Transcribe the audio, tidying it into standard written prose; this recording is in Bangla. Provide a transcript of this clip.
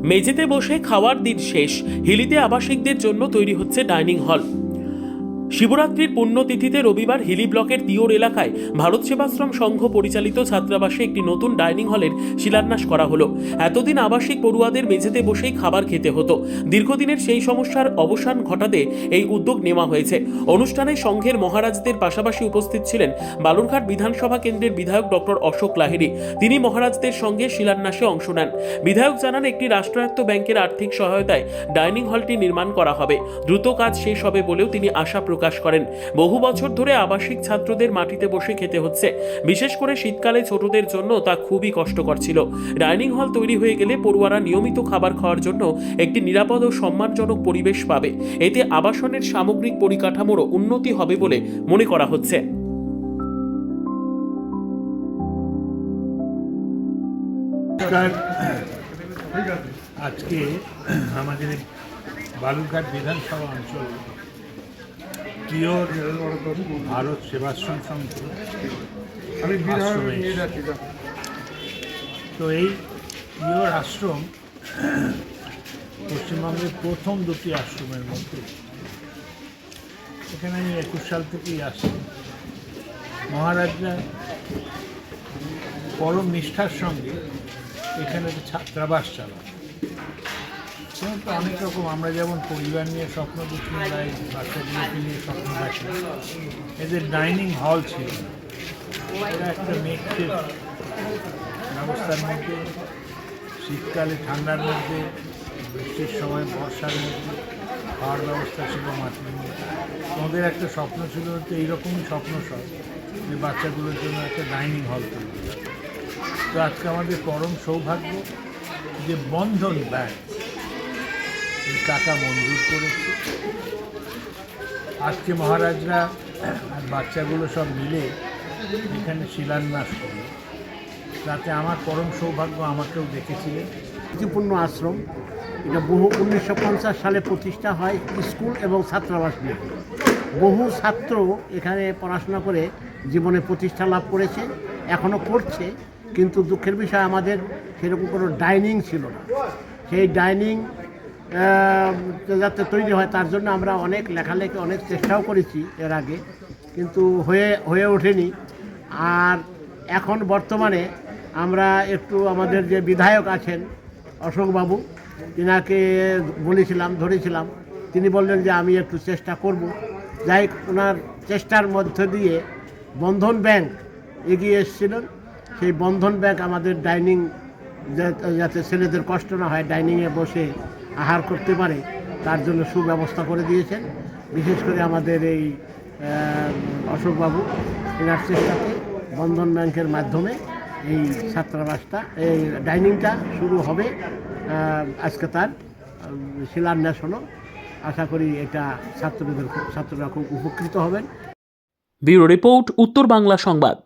মেঝেতে বসে খাওয়ার দিন শেষ। হিলিতে আবাসিকদের জন্য তৈরি হচ্ছে ডাইনিং হল। শিবরাত্রির পুণ্যতিথিতে রবিবার হিলি ব্লকের তিওর এলাকায় ভারত সেবাশ্রম সংঘ পরিচালিত ছাত্রাবাসে একটি নতুন ডাইনিং হলের শিলান্যাস করা হলো। এতদিন আবাসিক পড়ুয়াদের মেঝেতে বসেই খাবার খেতে হতো। দীর্ঘদিনের সেই সমস্যার অবসান ঘটাতে এই উদ্যোগ নেওয়া হয়েছে। অনুষ্ঠানে সংঘের মহারাজদের পাশাপাশি উপস্থিত ছিলেন বালুরঘাট বিধানসভা কেন্দ্রের বিধায়ক ডক্টর অশোক লাহিড়ী। তিনি মহারাজদের সঙ্গে শিলান্যাসে অংশ নেন। বিধায়ক জানান, একটি রাষ্ট্রায়ত্ত ব্যাংকের আর্থিক সহায়তায় ডাইনিং হলটি নির্মাণ করা হবে। দ্রুত কাজ শেষ হবে বলেও তিনি আশা প্রকাশ করেন। বহু বছর ধরে আবাসিক ছাত্রদের মাটিতে বসে খেতে হচ্ছে। বিশেষ করে শীতকালে ছোটদের জন্য তা খুবই কষ্টকর ছিল। ডাইনিং হল তৈরি হয়ে গেলে পড়ুয়ারা নিয়মিত খাবার খাওয়ার জন্য একটি নিরাপদ ও সম্মানজনক পরিবেশ পাবে। এতে আবাসনের সামগ্রিক পরিকাঠামোরও উন্নতি হবে বলে মনে করা হচ্ছে। আজকে আমাদের বালুরঘাট বিধানসভা অঞ্চল তিওর ভারত সেবাশ্রম সংঘ আশ্রমে, তো এই তিওর আশ্রম পশ্চিমবঙ্গের প্রথম দুটি আশ্রমের মধ্যে। এখানে আমি 21 সাল থেকেই আসি। মহারাজরা পরম নিষ্ঠার সঙ্গে এখানে একটা ছাত্রাবাস চালান। তো অনেক রকম আমরা যেমন পরিবার নিয়ে স্বপ্ন দেখি, আমরা এই বাচ্চাগুলোকে নিয়ে স্বপ্ন দেখি। এদের ডাইনিং হল ছিল, এরা একটা মেঘের ব্যবস্থার মধ্যে, শীতকালে ঠান্ডার মধ্যে, বৃষ্টির সময় বর্ষার মধ্যে খাওয়ার ব্যবস্থা ছিল মাটির মধ্যে। আমাদের একটা স্বপ্ন ছিল, হচ্ছে এইরকমই স্বপ্ন সব, যে বাচ্চাগুলোর জন্য একটা ডাইনিং হল তৈরি করা। তো আজকে আমাদের পরম সৌভাগ্য যে বন্ধন ব্যাংক এই টাকা মঞ্জুর করেছে। আজকে মহারাজরা আর বাচ্চাগুলো সব মিলে এখানে শিলান্যাস করল। তাতে আমার পরম সৌভাগ্য, আমাকেও দেখেছিলেন। ঝুঁকিপূর্ণ আশ্রম, এটা বহু 1950 সালে প্রতিষ্ঠা হয় স্কুল এবং ছাত্রাবাস নিয়ে। বহু ছাত্র এখানে পড়াশোনা করে জীবনে প্রতিষ্ঠা লাভ করেছে, এখনও করছে। কিন্তু দুঃখের বিষয়, আমাদের সেরকম কোনো ডাইনিং ছিল না। সেই ডাইনিং যাতে তৈরি হয় তার জন্য আমরা অনেক লেখালেখি, অনেক চেষ্টাও করেছি এর আগে, কিন্তু হয়ে ওঠেনি। আর এখন বর্তমানে আমরা একটু আমাদের যে বিধায়ক আছেন অশোকবাবু, তিনাকে ধরেছিলাম। তিনি বললেন যে আমি একটু চেষ্টা করব। যাই হোক, ওনার চেষ্টার মধ্য দিয়ে বন্ধন ব্যাংক এগিয়ে এসেছিলেন। সেই বন্ধন ব্যাংক আমাদের ডাইনিং, যাতে ছেলেদের কষ্ট না হয়, ডাইনিংয়ে বসে আহার করতে পারে, তার জন্য সুব্যবস্থা করে দিয়েছেন। বিশেষ করে আমাদের এই অশোকবাবু, এনার চেষ্টাতে বন্ধন ব্যাংকের মাধ্যমে এই ছাত্রাবাসটা, এই ডাইনিংটা শুরু হবে। আজকে তার শিলান্যাস হলো। আশা করি এটা ছাত্ররা খুব উপকৃত হবেন। ব্যুরো রিপোর্ট, উত্তর বাংলা সংবাদ।